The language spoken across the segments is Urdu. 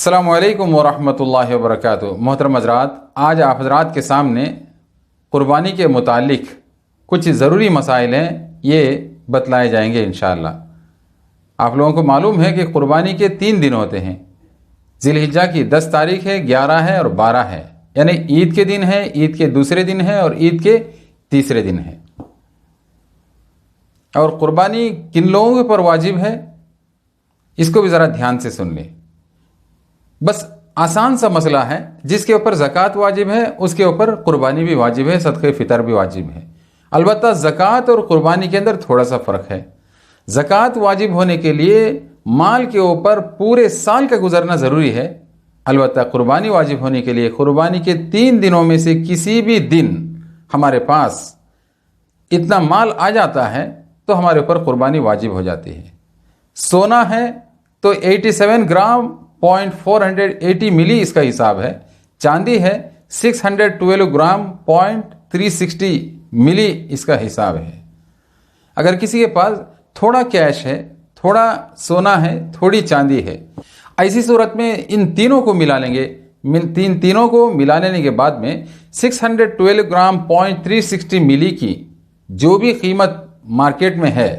السلام علیکم ورحمۃ اللہ وبرکاتہ۔ محترم حضرات، آج آپ حضرات کے سامنے قربانی کے متعلق کچھ ضروری مسائل ہیں، یہ بتلائے جائیں گے انشاءاللہ۔ آپ لوگوں کو معلوم ہے کہ قربانی کے 3 دن ہوتے ہیں۔ ذی الحجہ کی 10 تاریخ ہے، 11 ہے اور 12 ہے، یعنی عید کے دن ہے، عید کے دوسرے دن ہے اور عید کے تیسرے دن ہے۔ اور قربانی کن لوگوں کے پر واجب ہے، اس کو بھی ذرا دھیان سے سن لیں۔ بس آسان سا مسئلہ ہے، جس کے اوپر زکوٰۃ واجب ہے اس کے اوپر قربانی بھی واجب ہے، صدقہ فطر بھی واجب ہے۔ البتہ زکوٰۃ اور قربانی کے اندر تھوڑا سا فرق ہے۔ زکوٰۃ واجب ہونے کے لیے مال کے اوپر پورے سال کا گزرنا ضروری ہے، البتہ قربانی واجب ہونے کے لیے قربانی کے 3 دنوں میں سے کسی بھی دن ہمارے پاس اتنا مال آ جاتا ہے تو ہمارے اوپر قربانی واجب ہو جاتی ہے۔ سونا ہے تو 87 گرام 480 ملی اس کا حساب ہے، چاندی ہے 612 گرام 360 ملی اس کا حساب ہے۔ اگر کسی کے پاس تھوڑا کیش ہے، تھوڑا سونا ہے، تھوڑی چاندی ہے، ایسی صورت میں ان تینوں کو ملا لیں گے۔ تینوں کو ملا لینے کے بعد میں 612 گرام 360 ملی کی جو بھی قیمت مارکیٹ میں ہے،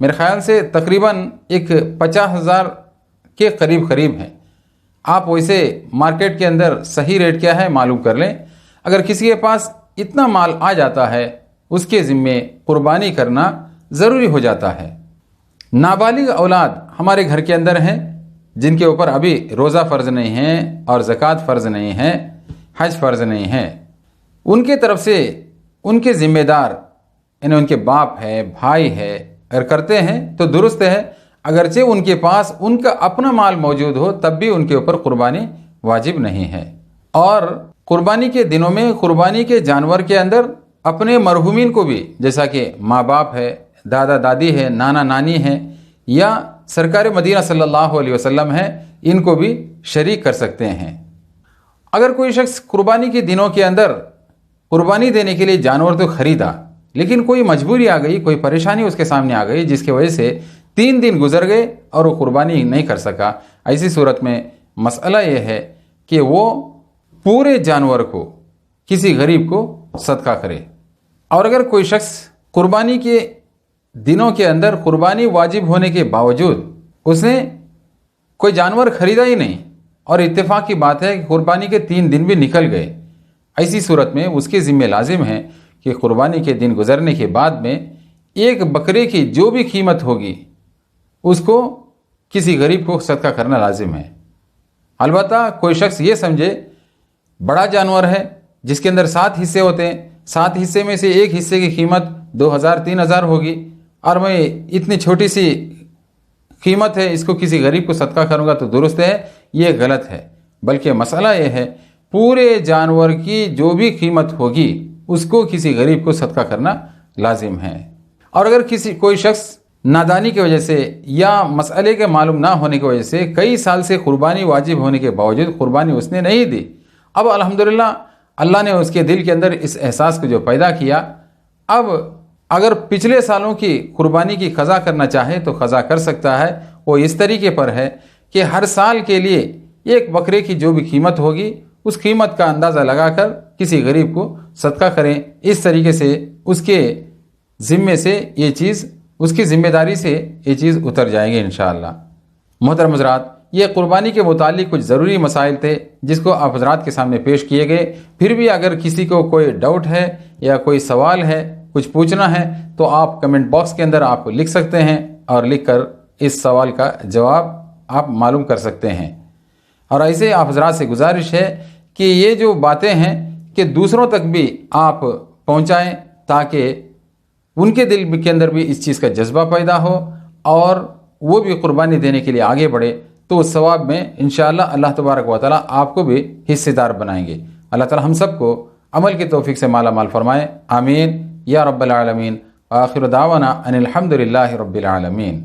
میرے خیال سے تقریباً ایک 50,000 کے قریب ہے۔ آپ ویسے مارکیٹ کے اندر صحیح ریٹ کیا ہے معلوم کر لیں۔ اگر کسی کے پاس اتنا مال آ جاتا ہے، اس کے ذمے قربانی کرنا ضروری ہو جاتا ہے۔ نابالغ اولاد ہمارے گھر کے اندر ہیں، جن کے اوپر ابھی روزہ فرض نہیں ہے اور زکوٰۃ فرض نہیں ہے، حج فرض نہیں ہے، ان کے طرف سے ان کے ذمہ دار یعنی ان کے باپ ہے، بھائی ہے، اگر کرتے ہیں تو درست ہے، اگرچہ ان کے پاس ان کا اپنا مال موجود ہو تب بھی ان کے اوپر قربانی واجب نہیں ہے۔ اور قربانی کے دنوں میں قربانی کے جانور کے اندر اپنے مرحومین کو بھی، جیسا کہ ماں باپ ہے، دادا دادی ہے، نانا نانی ہے، یا سرکار مدینہ صلی اللہ علیہ وسلم ہے، ان کو بھی شریک کر سکتے ہیں۔ اگر کوئی شخص قربانی کے دنوں کے اندر قربانی دینے کے لیے جانور تو خریدا، لیکن کوئی مجبوری آ گئی، کوئی پریشانی اس کے سامنے آ گئی، جس کی وجہ سے 3 دن گزر گئے اور وہ قربانی نہیں کر سکا، ایسی صورت میں مسئلہ یہ ہے کہ وہ پورے جانور کو کسی غریب کو صدقہ کرے۔ اور اگر کوئی شخص قربانی کے دنوں کے اندر قربانی واجب ہونے کے باوجود اس نے کوئی جانور خریدا ہی نہیں، اور اتفاق کی بات ہے کہ قربانی کے 3 دن بھی نکل گئے، ایسی صورت میں اس کے ذمہ لازم ہے کہ قربانی کے دن گزرنے کے بعد میں ایک بکرے کی جو بھی قیمت ہوگی اس کو کسی غریب کو صدقہ کرنا لازم ہے۔ البتہ کوئی شخص یہ سمجھے بڑا جانور ہے جس کے اندر 7 حصے ہوتے ہیں، 7 حصے میں سے ایک حصے کی قیمت 2,000-3,000 ہوگی، اور میں اتنی چھوٹی سی قیمت ہے اس کو کسی غریب کو صدقہ کروں گا تو درست ہے، یہ غلط ہے۔ بلکہ مسئلہ یہ ہے پورے جانور کی جو بھی قیمت ہوگی اس کو کسی غریب کو صدقہ کرنا لازم ہے۔ اور اگر کوئی شخص نادانی کی وجہ سے یا مسئلے کے معلوم نہ ہونے کی وجہ سے کئی سال سے قربانی واجب ہونے کے باوجود قربانی اس نے نہیں دی، اب الحمدللہ اللہ نے اس کے دل کے اندر اس احساس کو جو پیدا کیا، اب اگر پچھلے سالوں کی قربانی کی قضا کرنا چاہے تو قضا کر سکتا ہے۔ وہ اس طریقے پر ہے کہ ہر سال کے لیے ایک بکرے کی جو بھی قیمت ہوگی اس قیمت کا اندازہ لگا کر کسی غریب کو صدقہ کریں۔ اس طریقے سے اس کے ذمے سے یہ چیز، اس کی ذمہ داری سے یہ چیز اتر جائے گی انشاءاللہ۔ محترم حضرات، یہ قربانی کے متعلق کچھ ضروری مسائل تھے جس کو آپ حضرات کے سامنے پیش کیے گئے۔ پھر بھی اگر کسی کو کوئی ڈاؤٹ ہے یا کوئی سوال ہے، کچھ پوچھنا ہے تو آپ کمنٹ باکس کے اندر آپ لکھ سکتے ہیں، اور لکھ کر اس سوال کا جواب آپ معلوم کر سکتے ہیں۔ اور ایسے آپ حضرات سے گزارش ہے کہ یہ جو باتیں ہیں کہ دوسروں تک بھی آپ پہنچائیں، تاکہ ان کے دل کے اندر بھی اس چیز کا جذبہ پیدا ہو اور وہ بھی قربانی دینے کے لیے آگے بڑھے، تو اس ثواب میں انشاءاللہ اللہ تبارک و تعالی آپ کو بھی حصے دار بنائیں گے۔ اللہ تعالی ہم سب کو عمل کی توفیق سے مالا مال فرمائے، آمین یا رب العالمین۔ آخر دعوانا ان الحمد للہ رب العالمین۔